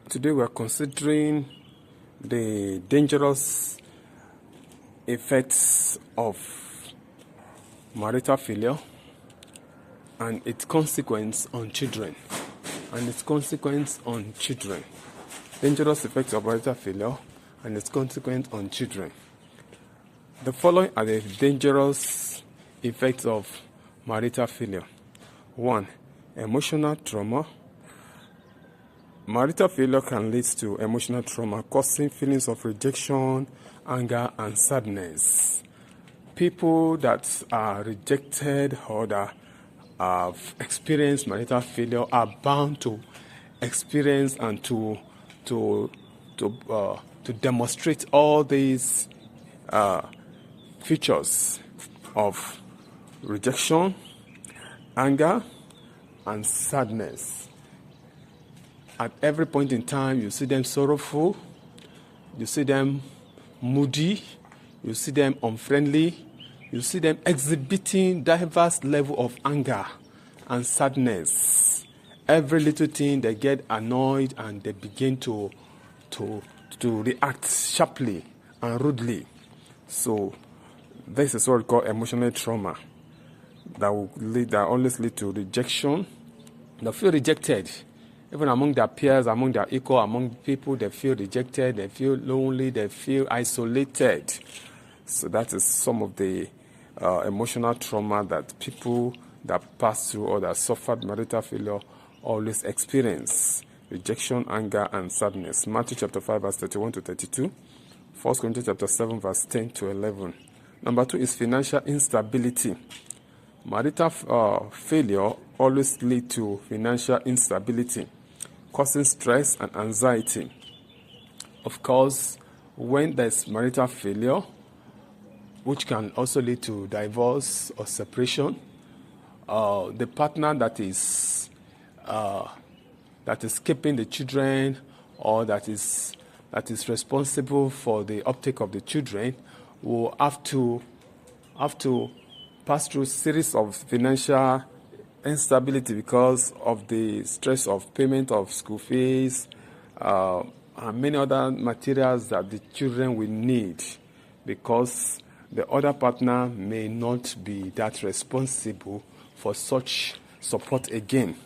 Today we are considering the dangerous effects of marital failure and its consequence on children. Dangerous effects of marital failure and its consequence on children. The following are the dangerous effects of marital failure. 1. Emotional trauma. Marital failure can lead to emotional trauma, causing feelings of rejection, anger, and sadness. People that are rejected or that have experienced marital failure are bound to experience and to demonstrate all these features of rejection, anger, and sadness. At every point in time, you see them sorrowful, you see them moody, you see them unfriendly, you see them exhibiting diverse level of anger and sadness. Every little thing, they get annoyed and they begin to react sharply and rudely. So this is what we call emotional trauma that always lead to rejection. They feel rejected. Even among their peers, among their equal, among people, they feel rejected, they feel lonely, they feel isolated. So that is some of the emotional trauma that people that pass through or that suffered marital failure always experience. Rejection, anger, and sadness. Matthew chapter 5, verse 31 to 32. 1 Corinthians chapter 7, verse 10 to 11. Number 2 is financial instability. Marital failure always leads to financial instability, causing stress and anxiety. Of course, when there's marital failure, which can also lead to divorce or separation, the partner that is keeping the children or that is responsible for the uptake of the children will have to pass through a series of financial instability because of the stress of payment of school fees and many other materials that the children will need, because the other partner may not be that responsible for such support again.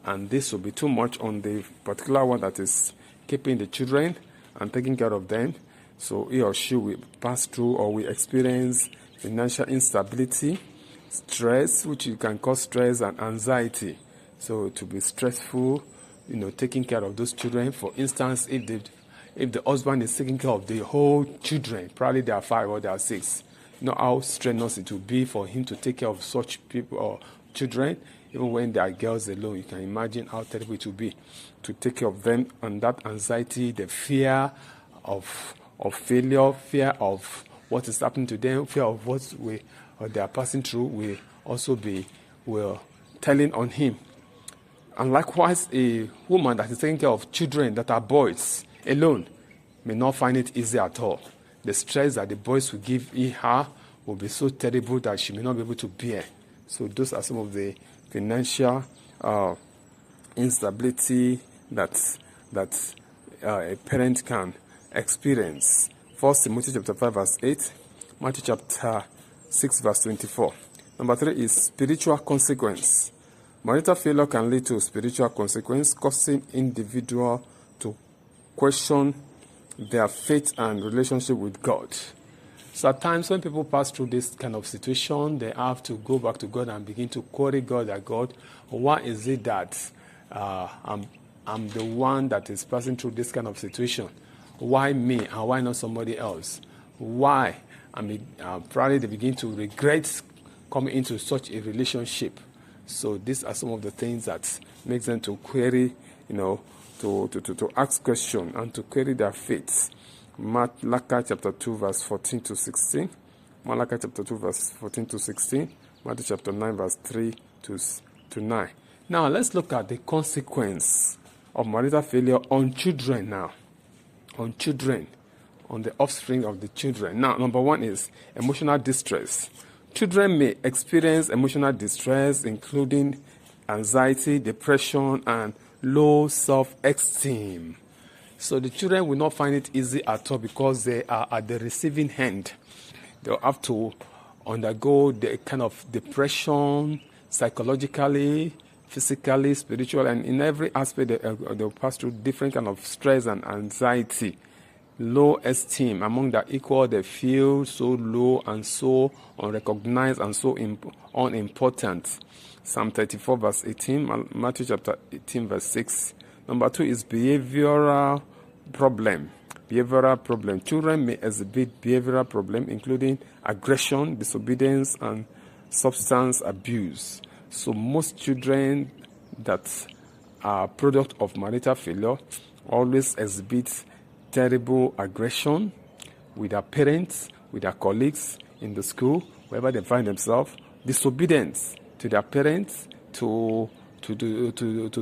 And this will be too much on the particular one that is keeping the children and taking care of them. So he or she will pass through or will experience financial instability, stress, which can cause stress and anxiety. So to be stressful, taking care of those children. For instance, if the husband is taking care of the whole children, probably they are 5 or they are 6, you know how strenuous it will be for him to take care of such people or children, even when they are girls alone. You can imagine how terrible it will be to take care of them. And that anxiety, the fear of failure, fear of what is happening to them, fear of what they are passing through will also be telling on him. And likewise, a woman that is taking care of children that are boys alone may not find it easy at all. The stress that the boys will give her will be so terrible that she may not be able to bear. So those are some of the financial instability that a parent can experience. 1 Timothy chapter 5, verse 8. Matthew chapter 6, verse 24. Number 3 is spiritual consequence. Marital failure can lead to spiritual consequence, causing individual to question their faith and relationship with God. So at times when people pass through this kind of situation, they have to go back to God and begin to query God, that God, why is it that I'm the one that is passing through this kind of situation? Why me and why not somebody else? Why? Probably they begin to regret coming into such a relationship. So these are some of the things that makes them to query, to ask questions and to query their faith. Malachi chapter 2, verse 14 to 16. Malachi chapter 2, verse 14 to 16. Matthew chapter 9, verse 3 to 9. Now let's look at the consequence of marital failure on children now. On children, on the offspring of the children. Now, number 1 is emotional distress. Children may experience emotional distress, including anxiety, depression, and low self-esteem. So the children will not find it easy at all because they are at the receiving end. They'll have to undergo the kind of depression, psychologically, physically, spiritual, and in every aspect they'll pass through different kind of stress and anxiety. Low esteem among their equal, they feel so low and so unrecognized and so unimportant. Psalm 34 verse 18, Matthew chapter 18 verse 6. Number 2 is behavioral problem. Behavioral problem. Children may exhibit behavioral problem, including aggression, disobedience, and substance abuse. So most children that are product of marital failure always exhibit terrible aggression with their parents, with their colleagues in the school, wherever they find themselves, disobedience to their parents, to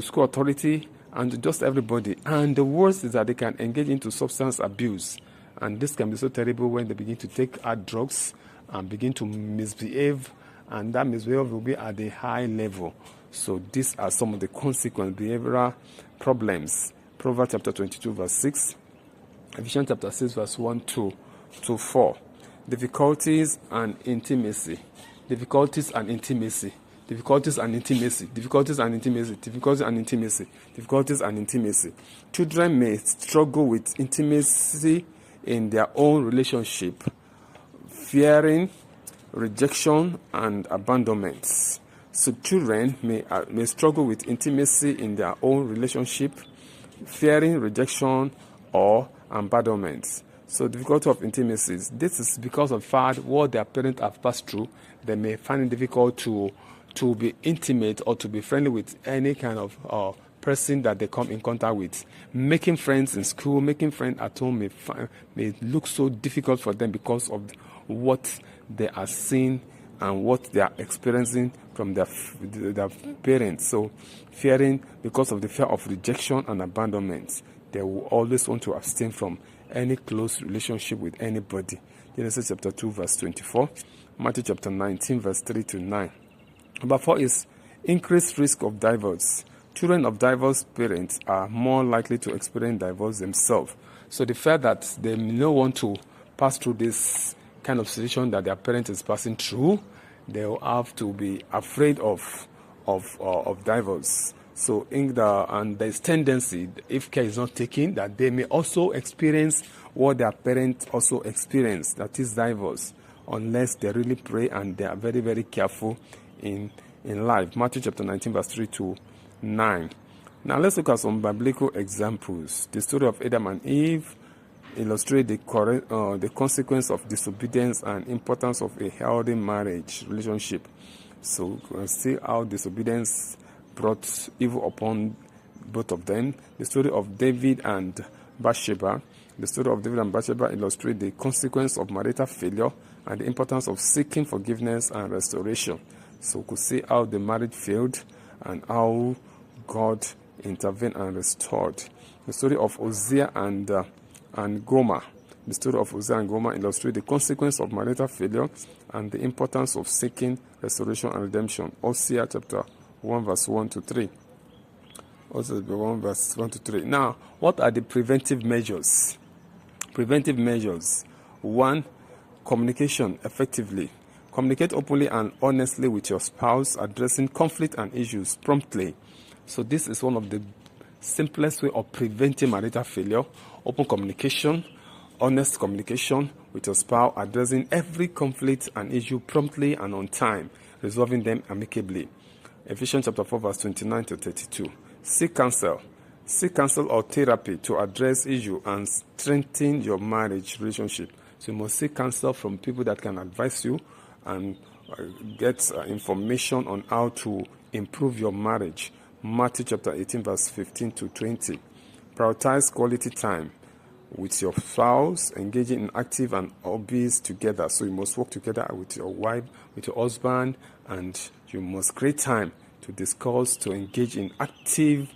school authority, and to just everybody. And the worst is that they can engage into substance abuse. And this can be so terrible when they begin to take hard drugs and begin to misbehave, and that misbehavior will be at a high level. So these are some of the consequent behavioral problems. Proverbs chapter 22 verse 6, Ephesians chapter 6 verse 1 to 4. Difficulties and intimacy. Difficulties and intimacy. Difficulties and intimacy. Difficulties and intimacy. Difficulties and intimacy. Difficulties and intimacy. Children may struggle with intimacy in their own relationship, fearing rejection and abandonment. So children may struggle with intimacy in their own relationship, fearing rejection or abandonment. So difficulty of intimacy. This is because of fact what their parents have passed through. They may find it difficult to be intimate or to be friendly with any kind of person that they come in contact with. Making friends in school, making friends at home may look so difficult for them because of what they are seeing and what they are experiencing from their parents. So fearing, because of the fear of rejection and abandonment, they will always want to abstain from any close relationship with anybody. Genesis chapter 2 verse 24, Matthew chapter 19 verse 3 to 9. Number 4 is increased risk of divorce. Children of divorced parents are more likely to experience divorce themselves. So the fact that they may not want to pass through this kind of situation that their parent is passing through, they will have to be afraid of divorce. So there's tendency, if care is not taken, that they may also experience what their parents also experience, that is divorce, unless they really pray and they are very, very careful in life. Matthew chapter 19 verse 3 to 9. Now let's look at some biblical examples. The story of Adam and Eve illustrate the consequence of disobedience and importance of a healthy marriage relationship. So we can see how disobedience brought evil upon both of them. The story of David and Bathsheba. The story of David and Bathsheba illustrate the consequence of marital failure and the importance of seeking forgiveness and restoration. So we could see how the marriage failed and how God intervened and restored. The story of Hosea and Gomer. The story of Hosea and Gomer illustrates the consequence of marital failure and the importance of seeking restoration and redemption. Hosea chapter 1 verse 1 to 3. Hosea 1 verse 1 to 3. Now, what are the preventive measures? Preventive measures. 1. Communication effectively. Communicate openly and honestly with your spouse, addressing conflict and issues promptly. So this is one of the simplest way of preventing marital failure. Open communication, honest communication with your spouse, addressing every conflict and issue promptly and on time, resolving them amicably. Ephesians chapter 4 verse 29 to 32. Seek counsel. Seek counsel or therapy to address issue and strengthen your marriage relationship. So you must seek counsel from people that can advise you and get information on how to improve your marriage. Matthew chapter 18 verse 15 to 20. Prioritize quality time with your spouse, engaging in active and hobbies together. So you must work together with your wife, with your husband, and you must create time to discuss, to engage in activities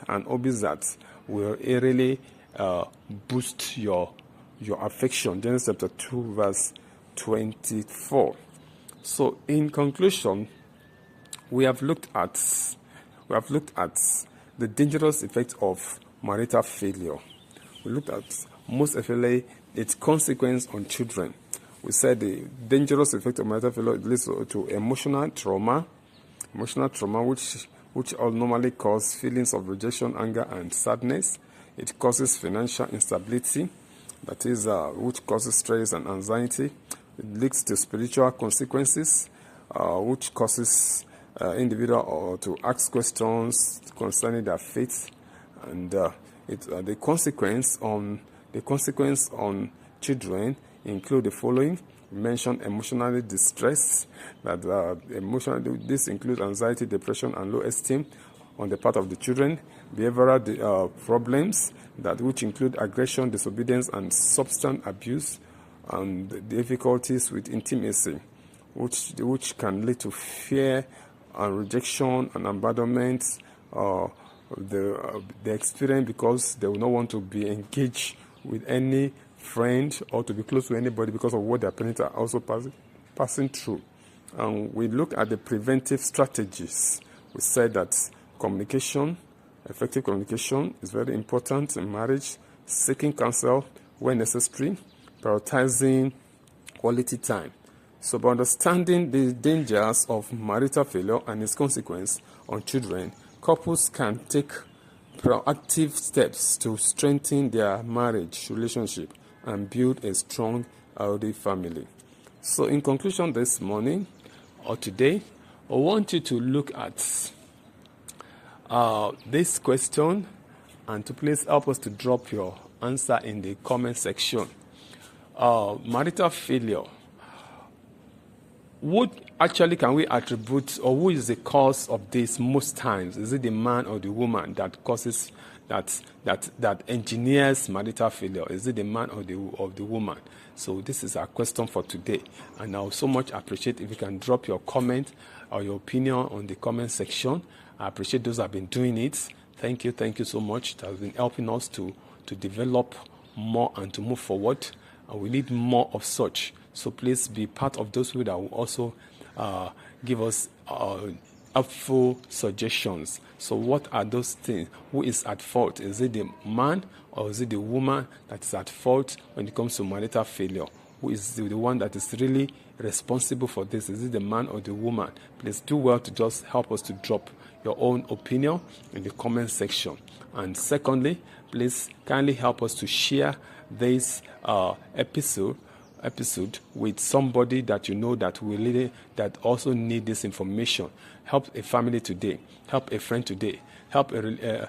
and hobbies that will really boost your affection. Genesis chapter 2 verse 24. So in conclusion, we have looked at the dangerous effects of marital failure. We looked at most especially its consequence on children. We said the dangerous effect of marital failure leads to emotional trauma, which all normally cause feelings of rejection, anger, and sadness. It causes financial instability, that is, which causes stress and anxiety. It leads to spiritual consequences, which causes individual to ask questions concerning their faith, and the consequence on children include the following. We mentioned emotionally distress. This includes anxiety, depression, and low esteem on the part of the children. Behavioral problems which include aggression, disobedience, and substance abuse, and the difficulties with intimacy, which can lead to fear and rejection and abandonment. They experience because they will not want to be engaged with any friend or to be close to anybody because of what their parents are also passing through. And we look at the preventive strategies. We said that effective communication is very important in marriage, seeking counsel when necessary, prioritizing quality time. So by understanding the dangers of marital failure and its consequence on children, couples can take proactive steps to strengthen their marriage relationship and build a strong, healthy family. So in conclusion this morning or today, I want you to look at this question and to please help us to drop your answer in the comment section. Marital failure. What actually can we attribute, or who is the cause of this most times? Is it the man or the woman that causes that engineers marital failure? Is it the man or the woman? So this is our question for today, and I would so much appreciate if you can drop your comment or your opinion on the comment section. I appreciate those who have been doing it. Thank you so much. It has been helping us to develop more and to move forward, and we need more of such. So please be part of those people that will also give us helpful suggestions. So what are those things? Who is at fault? Is it the man or is it the woman that is at fault when it comes to marital failure? Who is the one that is really responsible for this? Is it the man or the woman? Please do well to just help us to drop your own opinion in the comment section. And secondly, please kindly help us to share this episode with somebody that you know that that also need this information. Help a family today. Help a friend today. Help a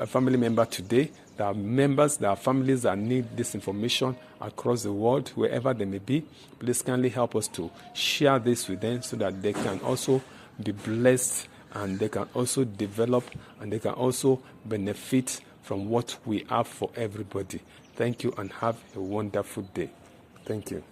family member today. There are families that need this information across the world, wherever they may be. Please kindly help us to share this with them so that they can also be blessed, and they can also develop, and they can also benefit from what we have for everybody. Thank you and have a wonderful day. Thank you.